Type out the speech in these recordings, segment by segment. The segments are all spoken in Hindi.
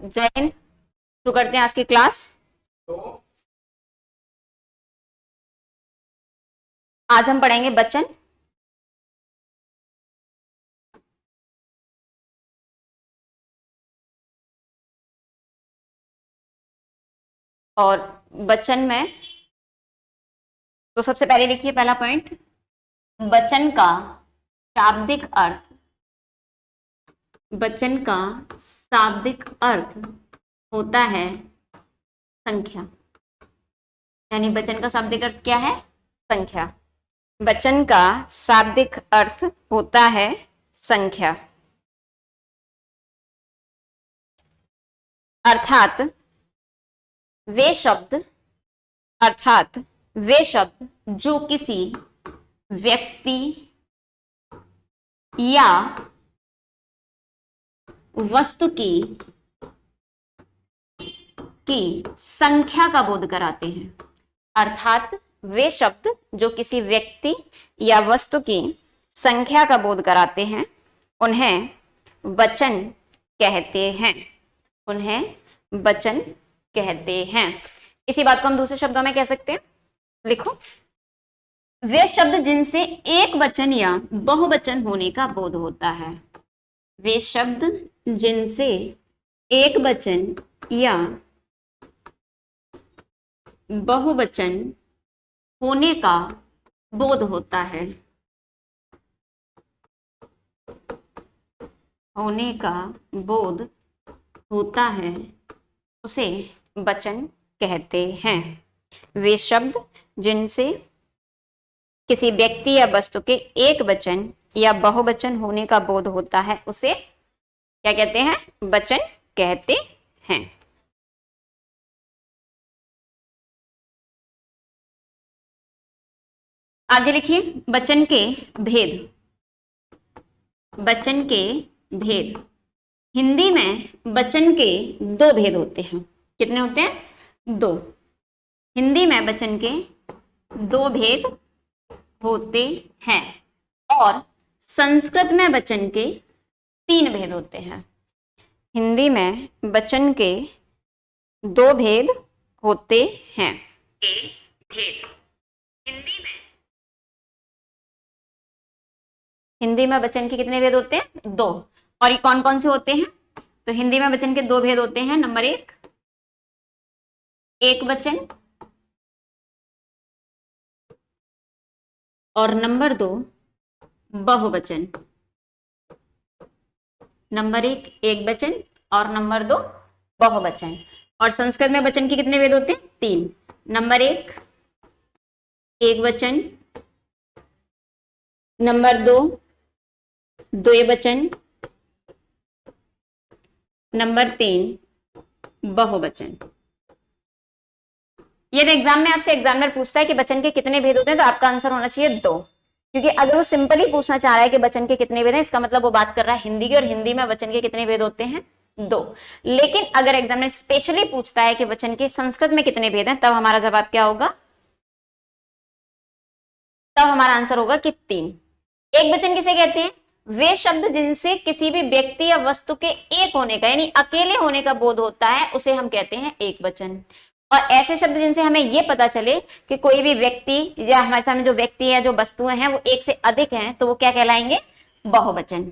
जय हिंद। शुरू करते हैं आज की क्लास। आज हम पढ़ेंगे वचन। और वचन में तो सबसे पहले लिखिए पहला पॉइंट, वचन का शाब्दिक अर्थ। वचन का शाब्दिक अर्थ होता है संख्या। यानी वचन का शाब्दिक अर्थ क्या है? संख्या। वचन का शाब्दिक अर्थ होता है संख्या। अर्थात वे शब्द जो किसी व्यक्ति या वस्तु की संख्या का बोध कराते हैं। अर्थात वे शब्द जो किसी व्यक्ति या वस्तु की संख्या का बोध कराते हैं उन्हें वचन कहते हैं। उन्हें वचन कहते हैं। इसी बात को हम दूसरे शब्दों में कह सकते हैं। लिखो, वे शब्द जिनसे एक वचन या बहुवचन होने का बोध होता है। वे शब्द जिनसे एक वचन या बहुवचन होने का बोध होता है। होने का बोध होता है उसे वचन कहते हैं। वे शब्द जिनसे किसी व्यक्ति या वस्तु के एक वचन या बहुवचन होने का बोध होता है उसे क्या कहते हैं? वचन कहते हैं। आगे लिखिए, वचन के भेद। वचन के भेद। हिंदी में वचन के दो भेद होते हैं। कितने होते हैं? दो। हिंदी में वचन के दो भेद होते हैं और संस्कृत में वचन के तीन भेद होते हैं। हिंदी में वचन के दो भेद होते हैं। हिंदी में वचन के कितने भेद होते हैं? दो। और ये कौन कौन से होते हैं? तो हिंदी में वचन के दो भेद होते हैं। नंबर एक वचन, और नंबर दो बहुवचन। नंबर एक वचन और नंबर दो बहुवचन। और संस्कृत में वचन के कितने भेद होते हैं? तीन। नंबर एक वचन, नंबर दो द्विवचन, नंबर तीन बहुवचन। यदि एग्जाम में आपसे एग्जामिनर पूछता है कि वचन के कितने भेद होते हैं तो आपका आंसर होना चाहिए दो। क्योंकि अगर वो सिंपली पूछना चाह रहा है कि वचन के कितने भेद हैं, इसका मतलब वो बात कर रहा है हिंदी की, और हिंदी में वचन के कितने भेद होते हैं? दो। लेकिन अगर एग्जामिनर स्पेशली पूछता है कि वचन के संस्कृत में कितने भेद हैं, तब हमारा जवाब क्या होगा? तब हमारा आंसर होगा कि तीन। एक वचन किसे कहते हैं? वे शब्द जिनसे किसी भी व्यक्ति या वस्तु के एक होने का यानी अकेले होने का बोध होता है उसे हम कहते हैं एक वचन। और ऐसे शब्द जिनसे हमें यह पता चले कि कोई भी व्यक्ति या हमारे सामने जो व्यक्ति है, जो वस्तुएं हैं, वो एक से अधिक हैं, तो वो क्या कहलाएंगे? बहुवचन।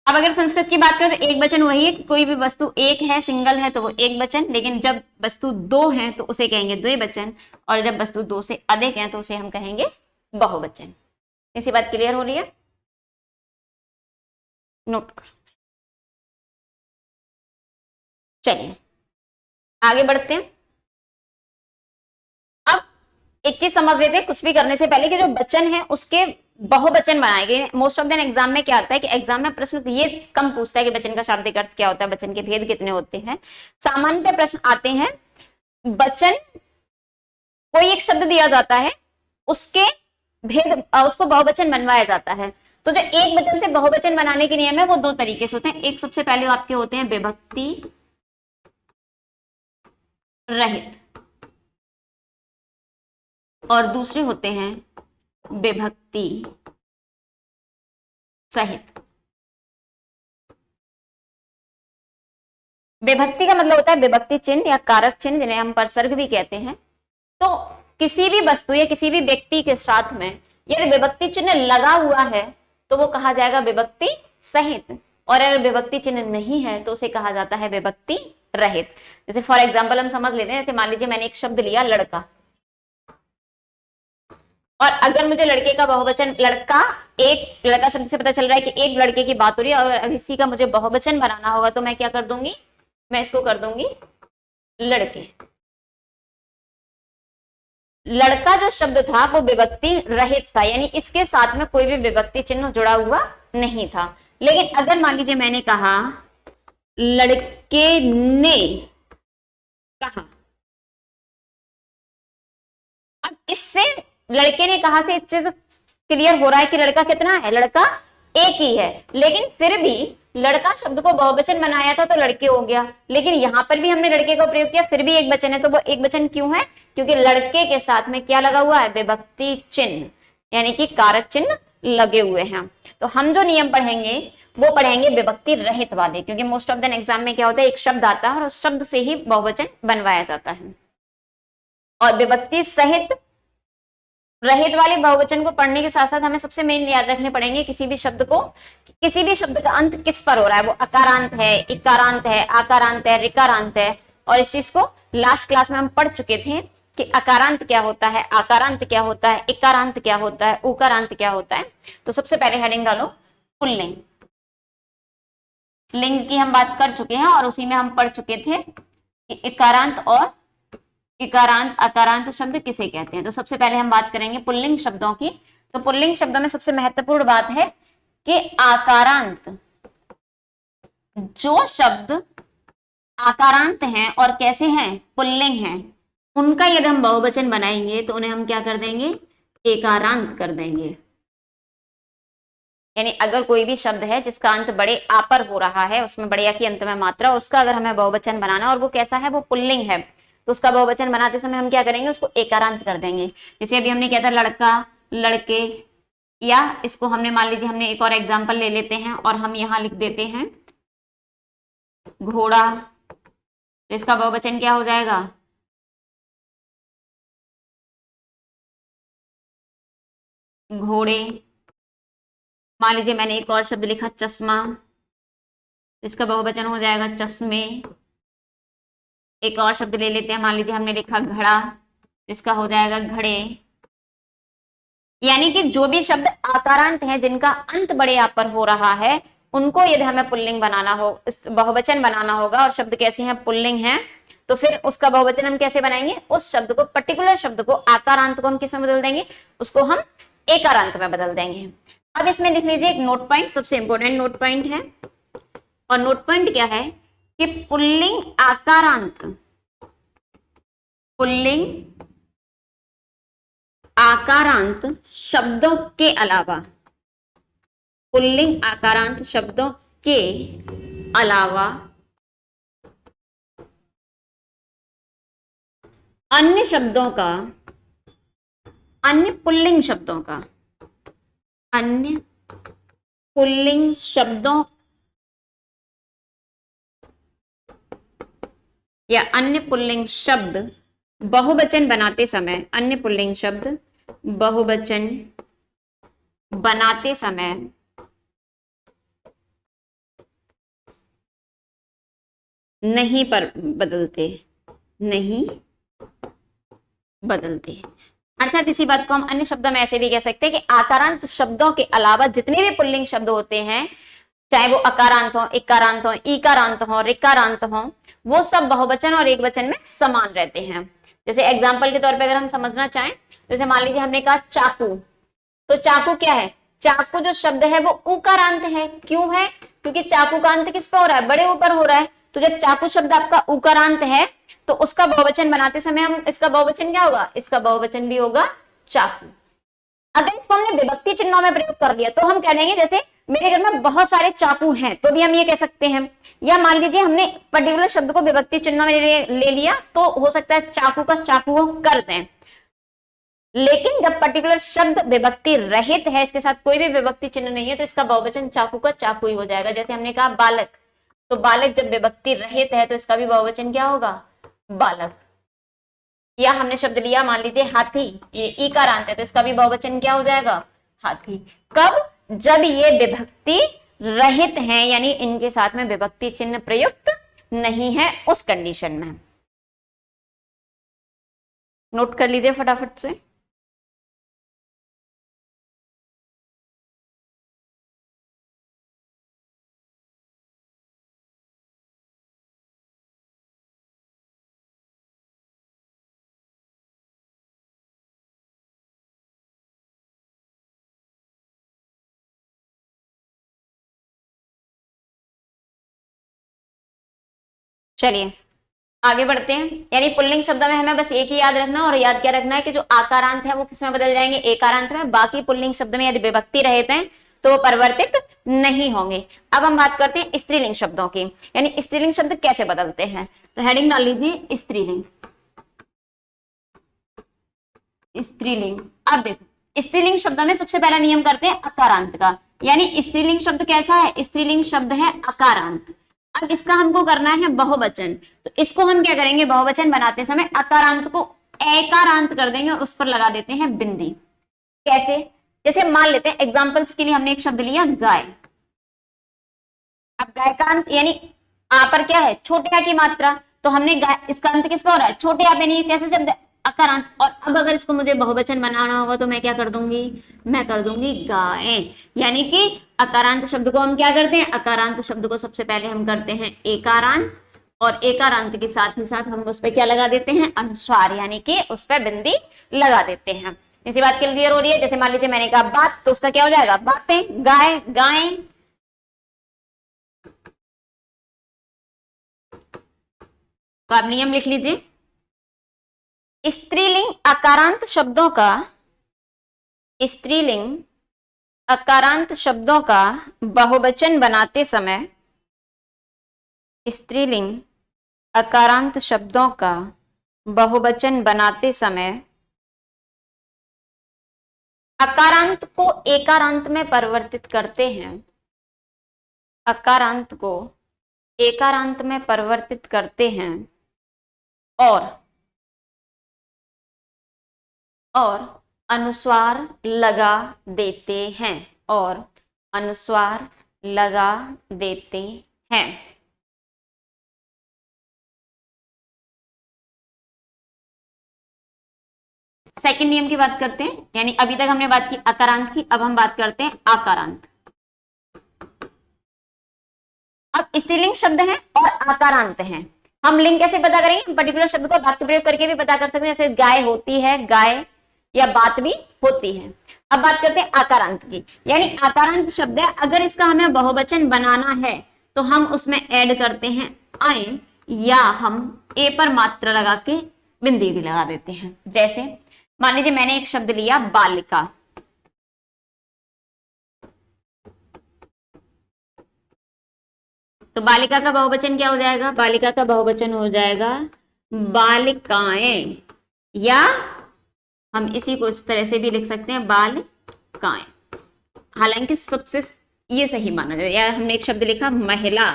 अब अगर संस्कृत की बात करें तो एक वचन वही है कि कोई भी वस्तु एक है, सिंगल है, तो वो एक वचन। लेकिन जब वस्तु दो है तो उसे कहेंगे द्विवचन, और जब वस्तु दो से अधिक है तो उसे हम कहेंगे बहुवचन। इसी बात क्लियर हो रही है? नोट कर। चलिए आगे बढ़ते हैं। अब एक चीज समझ लेते हैं कुछ भी करने से पहले कि जो वचन है उसके बहुवचन बनाए गए। मोस्ट ऑफ द एग्जाम में क्या आता है कि एग्जाम में प्रश्न ये कम पूछता है कि वचन का शाब्दिक अर्थ क्या होता है, वचन के भेद कितने होते हैं। सामान्यतः प्रश्न आते हैं, वचन कोई एक शब्द दिया जाता है, उसके भेद उसको बहुवचन बनवाया जाता है। तो जो एक वचन से बहुवचन बनाने के नियम है वो दो तरीके से होते हैं। एक सबसे पहले आपके होते हैं विभक्ति रहित, और दूसरे होते हैं विभक्ति सहित। विभक्ति का मतलब होता है विभक्ति चिन्ह या कारक चिन्ह, जिन्हें हम परसर्ग भी कहते हैं। तो किसी भी वस्तु या किसी भी व्यक्ति के साथ में यदि विभक्ति चिन्ह लगा हुआ है तो वो कहा जाएगा विभक्ति सहित, और अगर विभक्ति चिन्ह नहीं है तो उसे कहा जाता है विभक्ति रहित। जैसे फॉर एग्जाम्पल हम समझ लेते हैं, जैसे मान लीजिए मैंने एक शब्द लिया लड़का, और अगर मुझे लड़के का बहुवचन लड़का, एक लड़का शब्द से पता चल रहा है कि एक लड़के की बात हो रही है, और अगर इसी का मुझे बहुवचन बनाना होगा तो मैं क्या कर दूंगी, मैं इसको कर दूंगी लड़के। लड़का जो शब्द था वो विभक्ति रहित था, यानी इसके साथ में कोई भी विभक्ति चिन्ह जुड़ा हुआ नहीं था। लेकिन अगर मान लीजिए मैंने कहा लड़के ने कहा, अब इससे लड़के ने कहा से इससे तो क्लियर हो रहा है कि लड़का कितना है, लड़का एक ही है। लेकिन फिर भी लड़का शब्द को बहुवचन बनाया था तो लड़के हो गया, लेकिन यहां पर भी हमने लड़के का प्रयोग किया, फिर भी एक वचन है। तो वो एक वचन क्यों है, क्योंकि लड़के के साथ में क्या लगा हुआ है, विभक्ति चिन्ह यानी कि कारक चिन्ह लगे हुए हैं। तो हम जो नियम पढ़ेंगे वो पढ़ेंगे विभक्ति रहित वाले, क्योंकि मोस्ट ऑफ द एग्जाम में क्या होता है, एक शब्द आता है और उस शब्द से ही बहुवचन बनवाया जाता है। और विभक्ति सहित रहित वाले बहुवचन को पढ़ने के साथ साथ हमें सबसे मेन याद रखने पड़ेंगे किसी भी शब्द को, किसी भी शब्द का अंत किस पर हो रहा है, वो अकारांत है, इकारांत है, आकारांत है, ऋकारांत है। और इस चीज को लास्ट क्लास में हम पढ़ चुके थे कि अकारांत क्या होता है, आकारांत क्या होता है, इकारांत क्या होता है, उकारांत क्या होता है। तो सबसे पहले हेडिंग डालो पुल्लिंग। लिंग की हम बात कर चुके हैं और उसी में हम पढ़ चुके थे कि इकारांत और इकारांत अकारांत शब्द किसे कहते हैं। तो सबसे पहले हम बात करेंगे पुल्लिंग शब्दों की। तो पुल्लिंग शब्दों में सबसे महत्वपूर्ण बात है कि आकारांत, जो शब्द आकारांत हैं और कैसे हैं, पुल्लिंग हैं, उनका यदि हम बहुवचन बनाएंगे तो उन्हें हम क्या कर देंगे, एकारांत कर देंगे। यानी अगर कोई भी शब्द है जिसका अंत बड़े आ पर हो रहा है, उसमें बड़े आ की अंत में मात्रा, उसका अगर हमें बहुवचन बनाना और वो कैसा है, वो पुल्लिंग है, तो उसका बहुवचन बनाते समय हम क्या करेंगे, उसको एकारांत कर देंगे। जैसे अभी हमने किया था लड़का, लड़के, या इसको हमने मान लीजिए हमने एक और एग्जांपल ले लेते हैं और हम यहां लिख देते हैं घोड़ा, तो इसका बहुवचन क्या हो जाएगा, घोड़े। मान लीजिए मैंने एक और शब्द लिखा चश्मा, इसका बहुवचन हो जाएगा चश्मे। एक और शब्द ले लेते हैं, मान लीजिए हमने लिखा घड़ा, इसका हो जाएगा घड़े। यानी कि जो भी शब्द आकारांत है, जिनका अंत बड़े आ पर हो रहा है, उनको यदि हमें पुल्लिंग बनाना हो, बहुवचन बनाना होगा, और शब्द कैसे हैं, पुल्लिंग हैं, तो फिर उसका बहुवचन हम कैसे बनाएंगे, उस शब्द को, पर्टिकुलर शब्द को, आकारांत को हम किस में बदल देंगे, उसको हम एकारांत में बदल देंगे। अब इसमें लिख लीजिए एक नोट पॉइंट, सबसे इंपॉर्टेंट नोट पॉइंट है। और नोट पॉइंट क्या है कि पुल्लिंग आकारांत, पुल्लिंग आकारांत शब्दों के अलावा, पुल्लिंग आकारांत शब्दों के अलावा अन्य शब्दों का, अन्य पुल्लिंग शब्दों का, अन्य पुल्लिंग शब्दों या अन्य पुल्लिंग शब्द बहुवचन बनाते समय, अन्य पुल्लिंग शब्द बहुवचन बनाते समय नहीं पर बदलते, नहीं बदलते। अर्थात इसी बात को हम अन्य शब्दों में ऐसे भी कह सकते हैं कि आकारांत शब्दों के अलावा जितने भी पुल्लिंग शब्द होते हैं, चाहे वो अकारांत हो, इकारांत हो, ईकारांत हो, ऋकारांत हो, वो सब बहुवचन और एक वचन में समान रहते हैं। जैसे एग्जाम्पल के तौर पे अगर हम समझना चाहें, जैसे मान लीजिए हमने कहा चाकू, तो चाकू क्या है, चाकू जो शब्द है वो उकारांत है। क्यों है, क्योंकि चाकू का अंत किस पे हो रहा है, बड़े ऊपर हो रहा है। तो जब चाकू शब्द आपका उकारांत है तो उसका बहुवचन बनाते समय हम, इसका बहुवचन क्या होगा, इसका बहुवचन भी होगा चाकू। अगर इसको हमने विभक्ति चिन्हों में प्रयोग कर लिया तो हम कह देंगे जैसे मेरे घर में बहुत सारे चाकू हैं, तो भी हम ये कह सकते हैं। या मान लीजिए हमने पर्टिकुलर शब्द को विभक्ति चिन्हों में ले लिया, तो हो सकता है चाकू का चाकू कर दें। लेकिन जब पर्टिकुलर शब्द विभक्ति रहित है, इसके साथ कोई भी विभक्ति चिन्ह नहीं है, तो इसका बहुवचन चाकू का चाकू ही हो जाएगा। जैसे हमने कहा बालक, तो बालक जब विभक्ति रहित है तो इसका भी बहुवचन क्या होगा? बालक। या हमने शब्द लिया मान लीजिए हाथी, ये ईकारांत है तो इसका भी बहुवचन क्या हो जाएगा? हाथी। कब? जब ये विभक्ति रहित हैं, यानी इनके साथ में विभक्ति चिन्ह प्रयुक्त नहीं है, उस कंडीशन में। नोट कर लीजिए फटाफट से। चलिए आगे बढ़ते हैं। यानी पुल्लिंग शब्द में हमें बस एक ही याद रखना, और याद क्या रखना है कि जो आकारांत है वो किसमें बदल जाएंगे? एकारांत में। बाकी पुल्लिंग शब्द में यदि विभक्ति रहते हैं तो वो परिवर्तित नहीं होंगे। अब हम बात करते हैं स्त्रीलिंग शब्दों की, यानी स्त्रीलिंग शब्द कैसे बदलते हैं। तो हेडिंग डाल लीजिए स्त्रीलिंग। स्त्रीलिंग। अब देखो स्त्रीलिंग शब्द में सबसे पहला नियम करते हैं अकारांत का, यानी स्त्रीलिंग शब्द कैसा है? स्त्रीलिंग शब्द है अकारांत। अब इसका हमको करना है बहुवचन, तो इसको हम क्या करेंगे? बहुवचन बनाते समय अकारांत को एकारांत कर देंगे और उस पर लगा देते हैं बिंदी। कैसे? जैसे मान लेते हैं एग्जांपल्स के लिए हमने एक शब्द लिया गाय। अब गाय का अंत यानी आ पर क्या है? छोटे आ की मात्रा, तो हमने गाय, इसका अंत किस पर हो रहा है? छोटे आ पे। नहीं, कैसे शब्द? अकारांत। और अब अगर इसको मुझे बहुवचन बनाना होगा तो मैं क्या कर दूंगी? मैं कर दूंगी गाय। यानी कि अकारांत शब्द को हम क्या करते हैं? अकारांत शब्द को सबसे पहले हम करते हैं एकारांत, और एकारांत के साथ ही साथ हम उस पर क्या लगा देते हैं? अनुस्वार, यानी कि उस पर बिंदी लगा देते हैं। इसी बात क्लियर हो रही है? जैसे मान लीजिए मैंने कहा बात, तो उसका क्या हो जाएगा? बातें। गाय, गाय। तो आप नियम लिख लीजिए। स्त्रीलिंग अकारांत शब्दों का, स्त्रीलिंग अकारांत शब्दों का बहुवचन बनाते समय, स्त्रीलिंग अकारांत शब्दों का बहुवचन बनाते समय अकारांत को एकारांत में परिवर्तित करते हैं। अकारांत को एकारांत में परिवर्तित करते हैं और अनुस्वार लगा देते हैं, और अनुस्वार लगा देते हैं। सेकंड नियम की बात करते हैं, यानी अभी तक हमने बात की अकारांत की, अब हम बात करते हैं आकारांत। अब स्त्रीलिंग शब्द है और आकारांत है, हम लिंग कैसे पता करेंगे? पर्टिकुलर शब्द को वाक्य प्रयोग करके भी पता कर सकते हैं, जैसे गाय होती है, गाय, या बात भी होती है। अब बात करते हैं आकारांत की, यानी आकारांत शब्द है, अगर इसका हमें बहुवचन बनाना है तो हम उसमें ऐड करते हैं आए, या हम ए पर मात्रा लगा के बिंदी भी लगा देते हैं। जैसे मान लीजिए मैंने एक शब्द लिया बालिका, तो बालिका का बहुवचन क्या हो जाएगा? बालिका का बहुवचन हो जाएगा बालिकाएं, या हम इसी को इस तरह से भी लिख सकते हैं बालिकाएं। हालांकि सबसे ये सही माना जाए, या हमने एक शब्द लिखा महिला,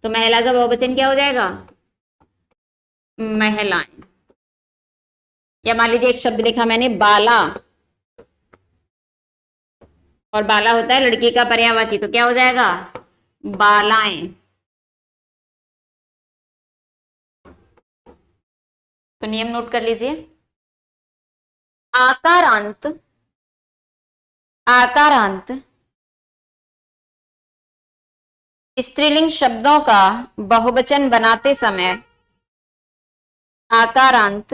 तो महिला का बहुवचन क्या हो जाएगा? महिलाएं। या मान लीजिए एक शब्द लिखा मैंने बाला, और बाला होता है लड़की का पर्यायवाची, तो क्या हो जाएगा? बालाएं। तो नियम नोट कर लीजिए। आकारांत, आकारांत स्त्रीलिंग शब्दों का बहुवचन बनाते समय, आकारांत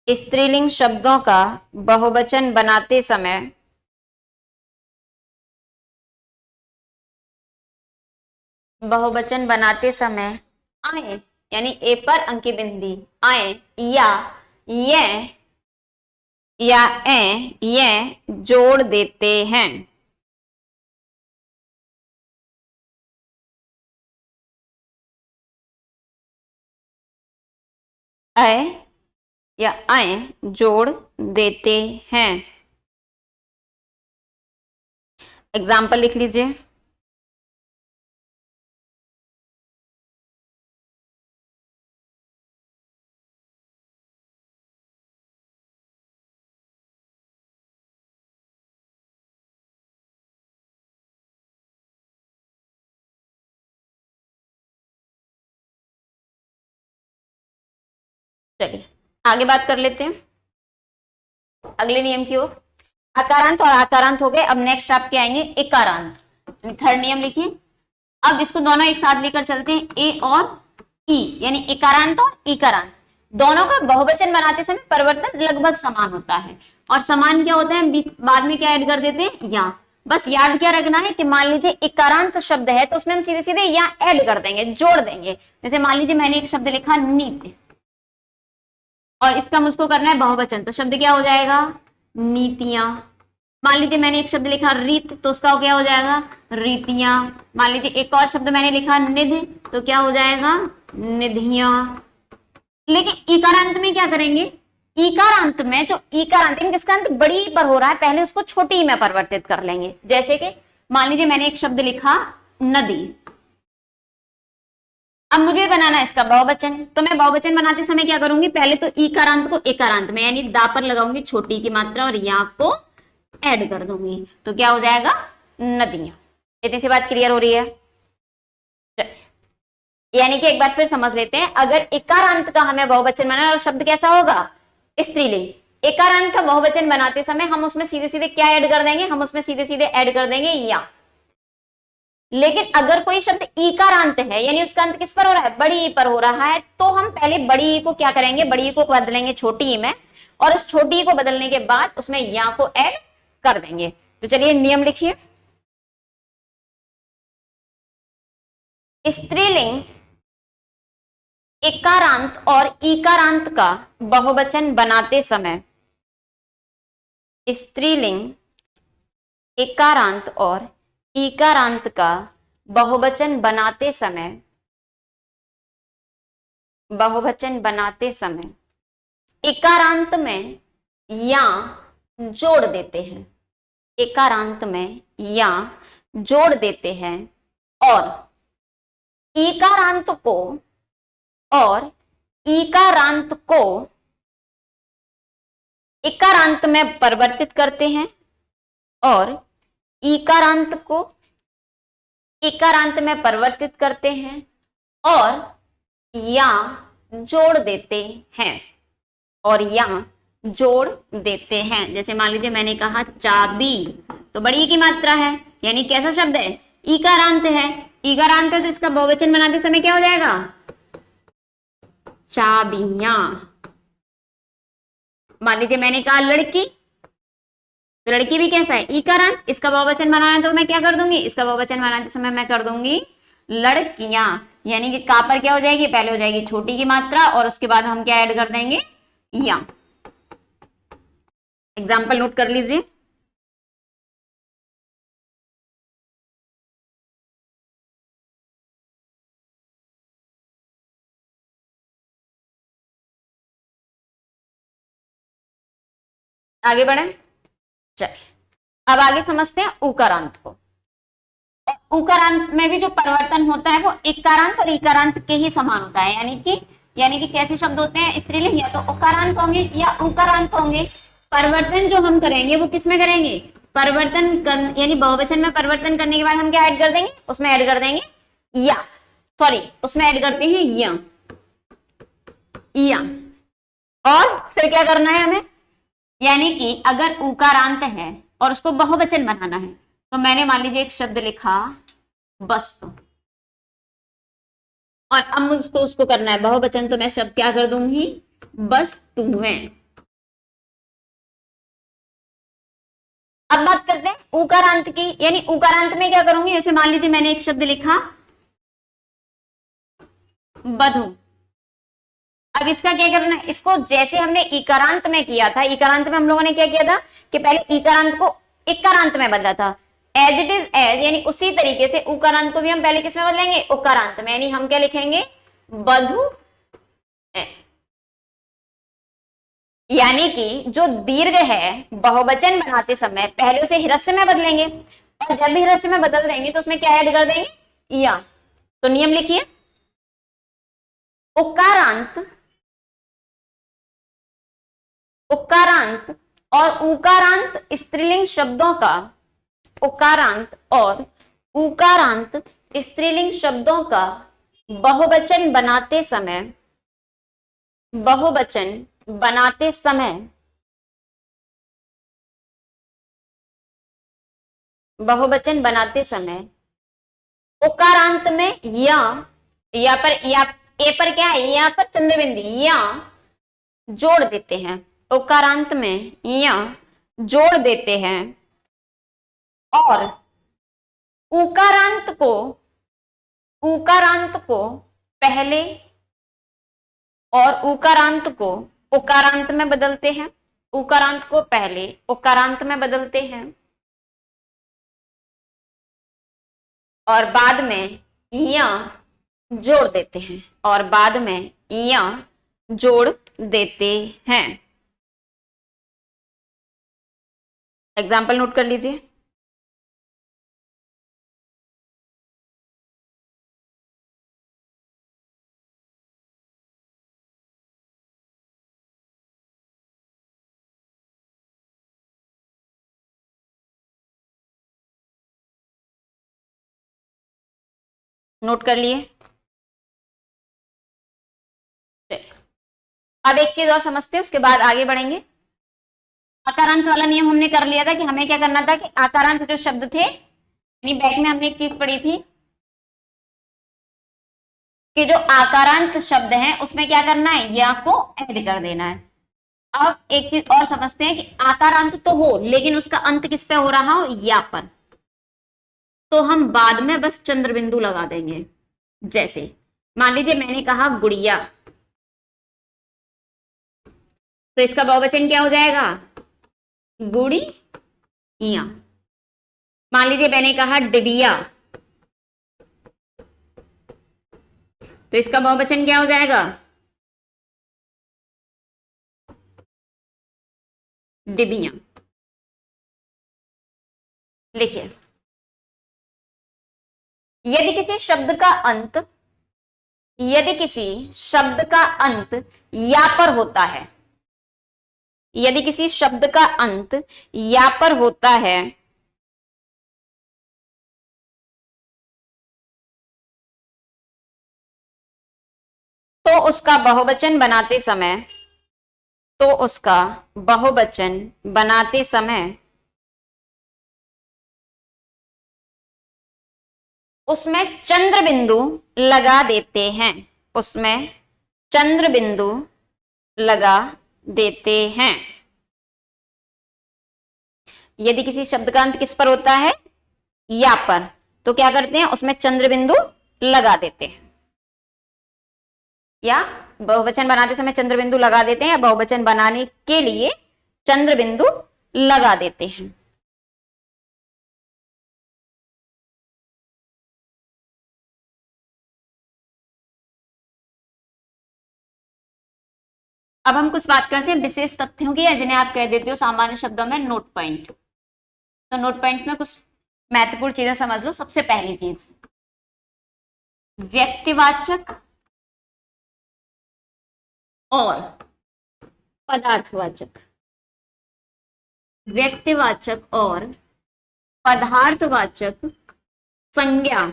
स्त्रीलिंग शब्दों का बहुवचन बनाते समय आए, यानी ए पर अंकी बिंदी आए, या ये जोड़ देते हैं। या आए जोड़ देते हैं। एग्जाम्पल लिख लीजिए। चलिए आगे बात कर लेते हैं अगले नियम की ओर। अकारांत और आकारांत हो गए, अब नेक्स्ट आपके आएंगे एकारांत। थर्ड नियम लिखिए। अब इसको दोनों एक साथ लेकर चलते हैं, ए और ई, यानी एकारांत और ईकारांत। दोनों का बहुवचन बनाते समय परिवर्तन लगभग समान होता है, और समान क्या होता है, बाद में क्या ऐड कर देते हैं, या। बस याद क्या रखना है कि मान लीजिए एकारांत शब्द है तो उसमें हम सीधे सीधे या ऐड कर देंगे, जोड़ देंगे। जैसे मान लीजिए मैंने एक शब्द लिखा नीति, और इसका मुझको करना है बहुवचन, तो शब्द क्या हो जाएगा, नीतियां। मान लीजिए मैंने एक शब्द लिखा रीत, तो उसका क्या हो जाएगा, रीतियां। मान लीजिए एक और शब्द मैंने लिखा निधि, तो क्या हो जाएगा, निधियां। लेकिन इकारांत में क्या करेंगे, इकारांत में जो इकारांत जिसका अंत बड़ी पर हो रहा है, पहले उसको छोटी में परिवर्तित कर लेंगे। जैसे कि मान लीजिए मैंने एक शब्द लिखा नदी, अब मुझे बनाना है इसका बहुवचन, तो मैं बहुवचन बनाते समय क्या करूंगी, पहले तो इकारांत को एकारांत में यानी दा पर लगाऊंगी छोटी की मात्रा और या को ऐड कर दूंगी, तो क्या हो जाएगा, नदियां। इतनी सी बात क्लियर हो रही है। यानी कि एक बार फिर समझ लेते हैं, अगर एकारांत का हमें बहुवचन बनाना और शब्द कैसा होगा, स्त्रीलिंग। एकारांत का बहुवचन बनाते समय हम उसमें सीधे सीधे क्या ऐड कर देंगे, हम उसमें सीधे सीधे ऐड कर देंगे या। लेकिन अगर कोई शब्द ईकारांत है, यानी उसका अंत किस पर हो रहा है, बड़ी ई पर हो रहा है, तो हम पहले बड़ी ई को क्या करेंगे, बड़ी ई को बदलेंगे छोटी ई में, और उस छोटी ई को बदलने के बाद उसमें या को ऐड कर देंगे। तो चलिए नियम लिखिए। स्त्रीलिंग एकारांत और ईकारांत का बहुवचन बनाते समय, स्त्रीलिंग एकारांत और ईकारांत का बहुवचन बनाते समय, बहुवचन बनाते समय एकारांत में या जोड़ देते हैं, एकारांत में या जोड़ देते हैं, और ईकारांत को इकारांत में परिवर्तित करते हैं, और इकारांत को इकारांत में परिवर्तित करते हैं, और या जोड़ देते हैं, और या जोड़ देते हैं। जैसे मान लीजिए मैंने कहा चाबी, तो बड़ी की मात्रा है, यानी कैसा शब्द है, इकारांत है। इकारांत है तो इसका बहुवचन बनाते समय क्या हो जाएगा, चाबियां। मान लीजिए मैंने कहा लड़की, तो लड़की भी कैसा है, इकारांत, इसका बहुवचन बनाना तो मैं क्या कर दूंगी, इसका बहुवचन बनाते समय मैं कर दूंगी लड़कियां। यानी कि का पर क्या हो जाएगी, पहले हो जाएगी छोटी की मात्रा और उसके बाद हम क्या ऐड कर देंगे, या। एग्जाम्पल नोट कर लीजिए। आगे बढ़े, चलिए अब आगे समझते हैं उकारांत को। उकारांत में भी जो परिवर्तन होता है वो इकारांत और इकारांत के ही समान होता है। यानी कि कैसे शब्द होते हैं स्त्रीलिंग, या तो उकारांत होंगे या उकारांत होंगे। परिवर्तन जो हम करेंगे वो किस में करेंगे, परिवर्तन कर, यानी बहुवचन में परिवर्तन करने के बाद हम क्या ऐड कर देंगे, उसमें ऐड कर देंगे या, सॉरी उसमें ऐड करते हैं या। और फिर क्या करना है हमें, यानी कि अगर उकारांत है और उसको बहुवचन बनाना है, तो मैंने मान लीजिए एक शब्द लिखा वस्तु, और अब मुझको उसको करना है बहुवचन, तो मैं शब्द क्या कर दूंगी, वस्तुएं। अब बात करते हैं उकारांत की, यानी उकारांत में क्या करूंगी, जैसे मान लीजिए मैंने एक शब्द लिखा वधु। अब इसका क्या करना है, इसको जैसे हमने इकारांत में किया था, इकारांत में हम लोगों ने क्या किया था कि पहले इकारांत को इकारांत में बदला था, एज इट इज एज, यानी उसी तरीके से उकारांत को भी हम पहले किस में बदलेंगे, उकारांत में। यानी हम क्या लिखेंगे, वधु। यानी कि जो दीर्घ है बहुवचन बनाते समय पहले उसे ह्रस्व में बदलेंगे, और जब भी ह्रस्व में बदल देंगे तो उसमें क्या ऐड कर देंगे, या। तो नियम लिखिए, उकारांत और उकारांत स्त्रीलिंग शब्दों का, उकारांत और उकारांत स्त्रीलिंग शब्दों का बहुवचन बनाते समय बहुवचन बनाते समय उकारांत में या पर या ए पर क्या है, या पर चंद्र बिंदु या जोड़ देते हैं। उकारांत में या जोड़ देते हैं और उकारांत को पहले और उकारांत को उकारांत में बदलते हैं। उकारांत को पहले उकारांत में बदलते हैं और बाद में या जोड़ देते हैं एग्जाम्पल नोट कर लीजिए। नोट कर लिए। अब एक चीज और समझते हैं, उसके बाद आगे बढ़ेंगे। आकारांत वाला नियम हमने कर लिया था कि हमें क्या करना था कि आकारांत जो शब्द थे, यानी बैक में हमने एक चीज पढ़ी थी कि जो आकारांत शब्द है उसमें क्या करना है, या को ऐड कर देना है। अब एक चीज और समझते हैं कि आकारांत तो हो लेकिन उसका अंत किस पे हो रहा हो, या पर, तो हम बाद में बस चंद्र बिंदु लगा देंगे। जैसे मान लीजिए मैंने कहा गुड़िया, तो इसका बहुवचन क्या हो जाएगा, गुड़िया। मान लीजिए मैंने कहा डिबिया, तो इसका बहुवचन क्या हो जाएगा, डिबिया। लिखिए, यदि किसी शब्द का अंत या पर होता है, यदि किसी शब्द का अंत या पर होता है तो उसका बहुवचन बनाते समय उसमें चंद्र बिंदु लगा देते हैं, उसमें चंद्र बिंदु लगा देते हैं। यदि किसी शब्द का अंत किस पर होता है, या पर, तो क्या करते हैं, उसमें चंद्र बिंदु लगा देते हैं, या बहुवचन बनाते समय चंद्र बिंदु लगा देते हैं, या बहुवचन बनाने के लिए चंद्र बिंदु लगा देते हैं। अब हम कुछ बात करते हैं विशेष तथ्यों की, या जिन्हें आप कह देते हो सामान्य शब्दों में नोट पॉइंट। तो नोट पॉइंट्स में कुछ महत्वपूर्ण चीजें समझ लो। सबसे पहली चीज, व्यक्तिवाचक और पदार्थवाचक, व्यक्तिवाचक और पदार्थवाचक संज्ञा,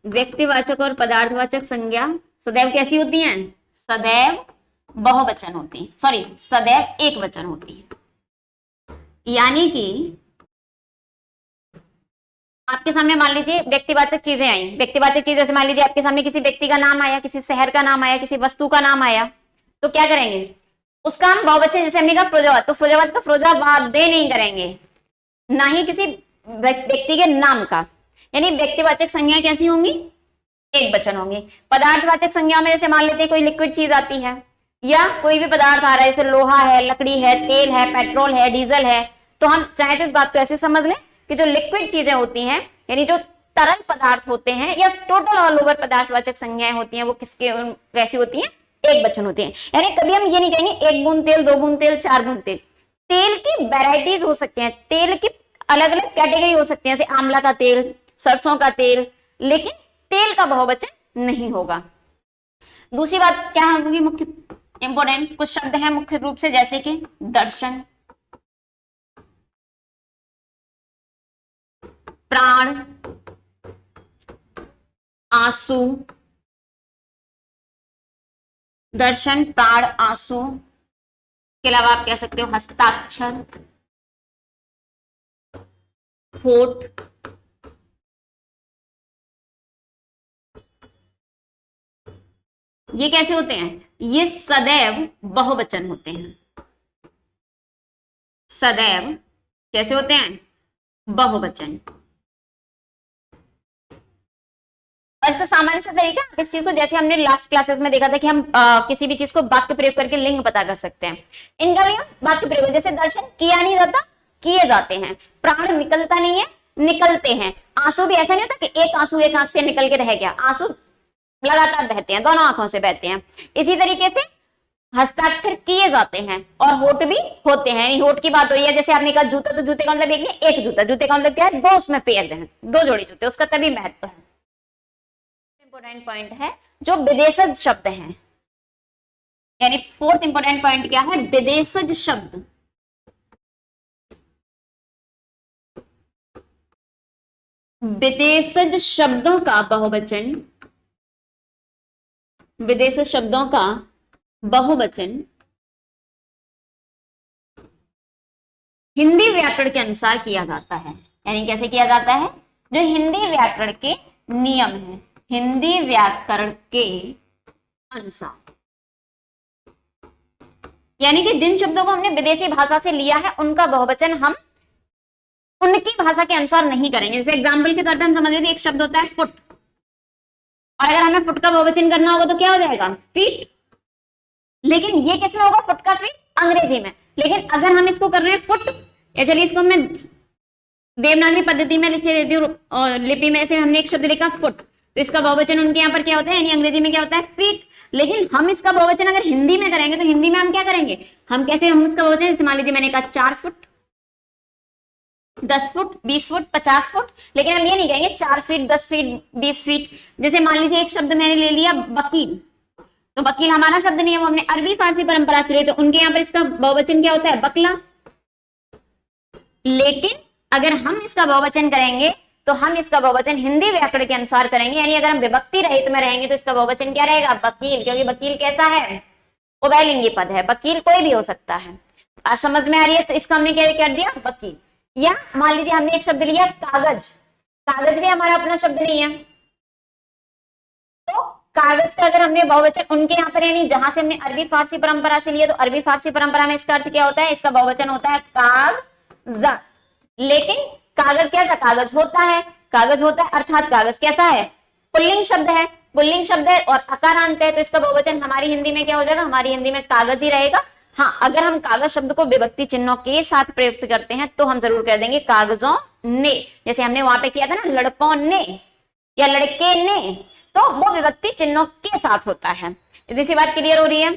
व्यक्तिवाचक और पदार्थवाचक संज्ञा सदैव कैसी होती हैं, सदैव बहुवचन होती है, सॉरी सदैव एक वचन होती है। यानी कि आपके सामने मान लीजिए व्यक्तिवाचक चीजें आई, व्यक्तिवाचक चीज जैसे मान लीजिए आपके सामने किसी व्यक्ति का नाम आया, किसी शहर का नाम आया, किसी वस्तु का नाम आया, तो क्या करेंगे, उसका हम बहुवचन, जैसे हमने कहा फिरोजाबाद, तो फिरोजाबाद का फिरोजाबाद दे नहीं करेंगे, ना ही किसी व्यक्ति के नाम का। यानी व्यक्तिवाचक संज्ञा कैसी होंगी, एक वचन होंगी। पदार्थवाचक संज्ञा में जैसे मान लेते हैं कोई लिक्विड चीज आती है, या कोई भी पदार्थ आ रहा है, जैसे लोहा है, लकड़ी है, तेल है, पेट्रोल है, डीजल है, तो हम चाहे तो इस बात को ऐसे समझ लें कि जो लिक्विड चीजें होती हैं, यानी जो तरल पदार्थ होते हैं, या टोटल ऑल ओवर पदार्थवाचक संज्ञाएं होती हैं, वो किसके कैसी होती हैं, एक वचन होती हैं। यानी कभी हम ये नहीं कहेंगे एक बूंद तेल, 2 बूंद तेल, 4 बूंद तेल। तेल की वेराइटीज हो सकती हैं, तेल की अलग अलग कैटेगरी हो सकती है, जैसे आंवला का तेल, सरसों का तेल, लेकिन तेल का बहुवचन नहीं होगा। दूसरी बात क्या होगी, मुख्य इंपोर्टेंट कुछ शब्द हैं मुख्य रूप से, जैसे कि दर्शन, प्राण, आंसू, दर्शन, प्राण, आंसू के अलावा आप कह सकते हो हस्ताक्षर, होठ, ये कैसे होते हैं? ये सदैव बहुवचन होते हैं। सदैव कैसे होते हैं? बहुवचन। और इसका सामान्य सा तरीका इस चीज को, जैसे हमने लास्ट क्लासेस में देखा था कि हम किसी भी चीज को वाक्य प्रयोग करके लिंग पता कर सकते हैं। इनका भी हम वाक्य प्रयोग, जैसे दर्शन किया नहीं जाता, किए जाते हैं। प्राण निकलता नहीं है, निकलते हैं। आंसू भी ऐसा नहीं होता कि एक आंसू एक आंख से निकल के रह गया, आंसू लगातार बहते हैं, दोनों आंखों से बहते हैं। इसी तरीके से हस्ताक्षर किए जाते हैं और होठ भी होते हैं। होठ की बात हो रही है, जैसे आपने कहा जूता, तो जूते का मतलब एक नहीं, एक जूता। जूते का मतलब क्या है? दो उसमें पेयर हैं, दो जोड़ी जूते, उसका तभी महत्व है। इंपोर्टेंट पॉइंट है जो विदेशज शब्द हैं, यानी फोर्थ इंपोर्टेंट पॉइंट क्या है? विदेशज शब्द। विदेशज शब्दों का बहुवचन, विदेशज शब्दों का बहुवचन हिंदी व्याकरण के अनुसार किया जाता है। यानी कैसे किया जाता है? जो हिंदी व्याकरण के नियम है, हिंदी व्याकरण के अनुसार। यानी कि जिन शब्दों को हमने विदेशी भाषा से लिया है उनका बहुवचन हम उनकी भाषा के अनुसार नहीं करेंगे। जैसे एग्जाम्पल के तौर पर हम समझ लेते हैं, एक शब्द होता है फुट, और अगर हमें फुट का बहुवचन करना होगा तो क्या हो जाएगा? फीट। लेकिन ये किसमें होगा? फुट का फीट, अंग्रेजी में। लेकिन अगर हम इसको कर रहे हैं फुट, या चलिए इसको मैं देवनागरी पद्धति में लिखे देती हूँ, और लिपि में से हमने एक शब्द लिखा फुट, तो इसका बहुवचन उनके यहाँ पर क्या होता है, यानी अंग्रेजी में क्या होता है? फीट। लेकिन हम इसका बहुवचन अगर हिंदी में करेंगे तो हिंदी में हम क्या करेंगे? हम कैसे हम इसका बहुवचन, जैसे मान लीजिए मैंने कहा 4 फुट, 10 फुट, 20 फुट, 50 फुट, लेकिन हम ये नहीं कहेंगे 4 फीट, 10 फीट, 20 फीट। जैसे मान लीजिए एक शब्द मैंने ले लिया वकील, तो वकील हमारा शब्द नहीं है, वो हमने अरबी फारसी परंपरा से लिया, तो उनके यहाँ पर इसका बहुवचन क्या होता है? बकला। लेकिन अगर हम इसका बहुवचन करेंगे तो हम इसका बहुवचन हिंदी व्याकरण के अनुसार करेंगे, यानी अगर हम विभक्ति रहित में रहेंगे तो इसका बहुवचन क्या रहेगा? वकील। क्योंकि वकील कैसा है? उभयलिंगी पद है, वकील कोई भी हो सकता है। आज समझ में आ रही है? तो इसका हमने क्या कर दिया? वकील। या मान लीजिए हमने एक शब्द लिया कागज, कागज भी हमारा अपना शब्द नहीं है, तो कागज का अगर हमने बहुवचन उनके यहाँ पर, यानी जहां से हमने अरबी फारसी परंपरा से लिया, तो अरबी फारसी परंपरा में इसका अर्थ क्या होता है? इसका बहुवचन होता है कागज। लेकिन कागज कैसा? कागज होता है, कागज होता है, अर्थात कागज कैसा है? पुल्लिंग शब्द है, पुल्लिंग शब्द है और अकारांत है, तो इसका बहुवचन हमारी हिंदी में क्या हो जाएगा? हमारी हिंदी में कागज ही रहेगा। हाँ, अगर हम कागज शब्द को विभक्ति चिन्हों के साथ प्रयुक्त करते हैं तो हम जरूर कह देंगे कागजों ने, जैसे हमने वहां पे किया था ना, लड़कों ने या लड़के ने, तो वो विभक्ति चिन्हों के साथ होता है। इतनी सी बात क्लियर हो रही है?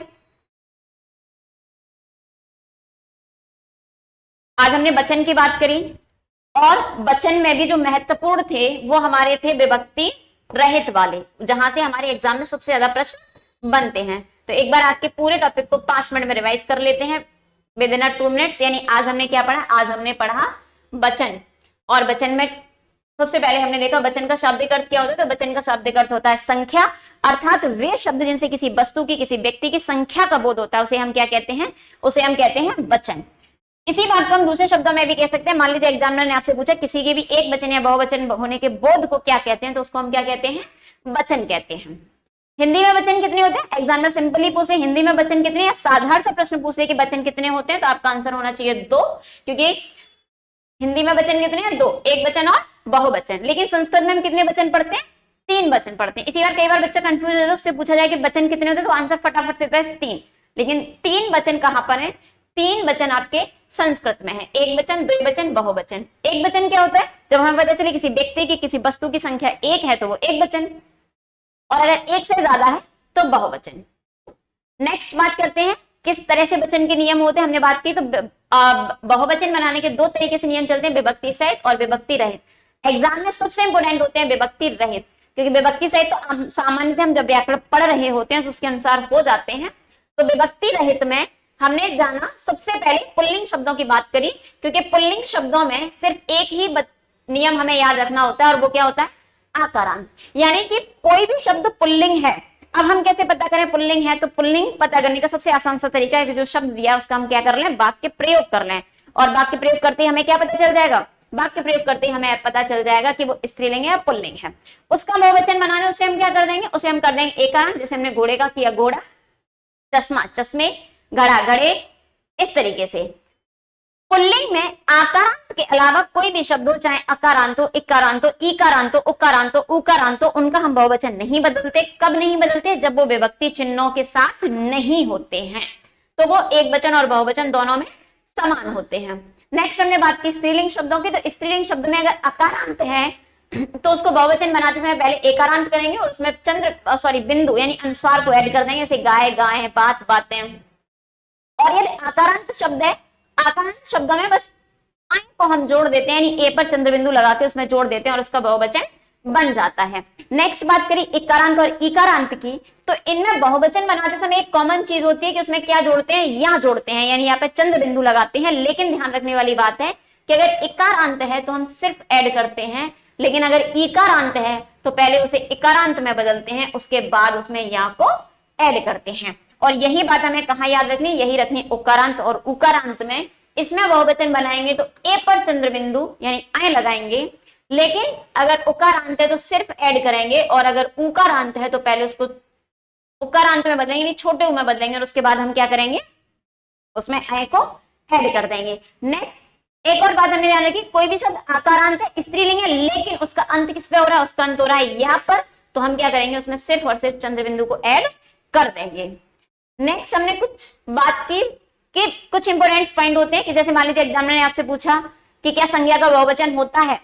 आज हमने वचन की बात करी, और वचन में भी जो महत्वपूर्ण थे वो हमारे थे विभक्ति रहित वाले, जहां से हमारे एग्जाम में सबसे ज्यादा प्रश्न बनते हैं। तो एक बार आज के पूरे टॉपिक को 5 मिनट में रिवाइज कर लेते हैं, विद इन 2 मिनट्स। यानी आज हमने क्या पढ़ा? आज हमने पढ़ा वचन, और वचन में सबसे पहले हमने देखा वचन का शाब्दिक अर्थ क्या होता है। तो वचन का शाब्दिक अर्थ होता है संख्या, अर्थात वे शब्द जिनसे किसी वस्तु की, किसी व्यक्ति की संख्या का बोध होता है, उसे हम क्या कहते हैं? उसे हम कहते हैं वचन। इसी बात को हम दूसरे शब्दों में भी कह सकते हैं। मान लीजिए एग्जामिनर ने आपसे पूछा किसी के भी एक वचन या बहुवचन होने के बोध को क्या कहते हैं, तो उसको हम क्या कहते हैं? वचन कहते हैं। हिंदी में वचन कितने होते हैं? एग्जामिनर सिंपली पूछे हिंदी में वचन कितने, या साधारण सा प्रश्न पूछ ले कि वचन कितने होते हैं, तो आपका आंसर होना चाहिए 2, क्योंकि हिंदी में वचन कितने हैं? 2, एक वचन और बहुवचन। लेकिन संस्कृत में हम कितने वचन पढ़ते हैं? 3 वचन पढ़ते हैं। इसी बार कई बार बच्चा कंफ्यूज हो जाता है, उससे पूछा जाए कि वचन कितने होते हैं, तो आंसर फटाफट से है 3। लेकिन 3 वचन कहां पर है? 3 वचन आपके संस्कृत में है, एक वचन, द्विवचन, बहुवचन। एक वचन क्या होता है? जब हमें पता चले किसी व्यक्ति की, किसी वस्तु की संख्या 1 है तो वो एक वचन, और अगर 1 से ज्यादा है तो बहुवचन। नेक्स्ट बात करते हैं किस तरह से वचन के नियम होते हैं। हमने बात की तो बहुवचन बनाने के 2 तरीके से नियम चलते हैं, विभक्ति सहित और विभक्ति रहित। एग्जाम में सबसे इंपोर्टेंट होते हैं विभक्ति रहित, क्योंकि विभक्ति सहित तो सामान्यतः हम जब व्याकरण पढ़ रहे होते हैं तो उसके अनुसार हो जाते हैं। तो विभक्ति रहित में हमने जाना सबसे पहले पुल्लिंग शब्दों की बात करी, क्योंकि पुल्लिंग शब्दों में सिर्फ एक ही नियम हमें याद रखना होता है, और वो क्या होता है? आकारांत। यानी कि कोई भी शब्द पुल्लिंग है अब हम कैसे पता करें पुल्लिंग है? तो पुल्लिंग पता करने का सबसे आसान सा तरीका है कि जो शब्द दिया उसका हम क्या कर लें, वाक्य प्रयोग कर लें। और वाक्य प्रयोग करते ही हमें क्या पता चल जाएगा? वाक्य प्रयोग करते ही हमें पता चल जाएगा कि वो स्त्रीलिंग है या पुल्लिंग है। उसका बहुवचन बनाने उसे हम क्या कर देंगे? उसे हम कर देंगे एकारांत, जैसे हमने घोड़े का किया घोड़ा, चश्मा चश्मे, घड़ा घड़े, इस तरीके से। पुल्लिंग में आकारांत के अलावा कोई भी शब्द हो, चाहे अकारांत हो, इकारांत हो, ईकारांत हो, उकारांत हो, उकारांत हो, उनका हम बहुवचन नहीं बदलते। कब नहीं बदलते? जब वो विभक्ति चिन्हों के साथ नहीं होते हैं, तो वो एक वचन और बहुवचन दोनों में समान होते हैं। नेक्स्ट हमने बात की स्त्रीलिंग शब्दों की। तो स्त्रीलिंग शब्द में अगर अकारांत है तो उसको बहुवचन बनाते समय पहले एकारांत करेंगे और उसमें बिंदु यानी अनुस्वार को ऐड कर देंगे, जैसे गाय गाय, बात बातें। और यदि आकारांत शब्द है, आकारांत शब्दों में बस आय को हम जोड़ देते हैं, यानी ए पर चंद्र बिंदु लगा के उसमें जोड़ देते हैं और उसका बहुवचन बन जाता है। नेक्स्ट बात करी इकारांत और इकारांत की। तो इनमें बहुवचन बनाते समय एक कॉमन चीज होती है कि उसमें क्या जोड़ते हैं? या जोड़ते हैं, यानी यहाँ पे चंद्र बिंदु लगाते हैं। लेकिन ध्यान रखने वाली बात है कि अगर इकारांत है तो हम सिर्फ ऐड करते हैं, लेकिन अगर इकारांत है तो पहले उसे इकारांत में बदलते हैं, उसके बाद उसमें या को ऐड करते हैं। और यही बात हमें कहाँ याद रखनी? यही रखनी उकारांत और उकारांत में। इसमें बहुवचन बनाएंगे तो ए पर चंद्र बिंदु यानी आय लगाएंगे, लेकिन अगर उकारांत है तो सिर्फ ऐड करेंगे, और अगर उकारांत है तो पहले उसको उकारांत में बदलेंगे, छोटे उ में बदलेंगे, और उसके बाद हम क्या करेंगे? उसमें आय को ऐड कर देंगे। नेक्स्ट एक और बात हमने ध्यान रखी, कोई भी शब्द आकारांत है, स्त्रीलिंग है, लेकिन उसका अंत किस पे हो रहा है? उसका अंत हो रहा है या पर, तो हम क्या करेंगे? उसमें सिर्फ और सिर्फ चंद्र बिंदु को ऐड कर देंगे। नेक्स्ट हमने कुछ बात की कि कुछ इंपोर्टेंट पॉइंट होते हैं कि जैसे मान लीजिए एग्जामिनर ने आपसे पूछा कि क्या संज्ञा का बहुवचन होता है,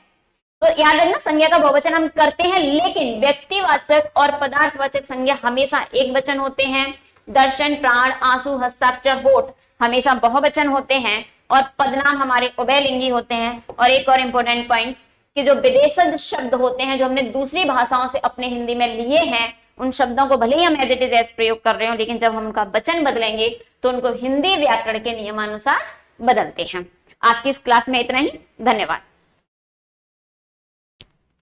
तो याद रखना संज्ञा का बहुवचन हम करते हैं, लेकिन व्यक्तिवाचक और पदार्थवाचक संज्ञा हमेशा एक वचन होते हैं। दर्शन, प्राण, आंसू, हस्ताक्षर, होठ हमेशा बहुवचन होते हैं, और पदनाम हमारे उभयलिंगी होते हैं। और एक और इंपोर्टेंट पॉइंट्स कि जो विदेशज शब्द होते हैं, जो हमने दूसरी भाषाओं से अपने हिंदी में लिए हैं, उन शब्दों को भले ही हम एज इट इज एज प्रयोग कर रहे हो, लेकिन जब हम उनका वचन बदलेंगे तो उनको हिंदी व्याकरण के नियमानुसार बदलते हैं। आज की इस क्लास में इतना ही। धन्यवाद।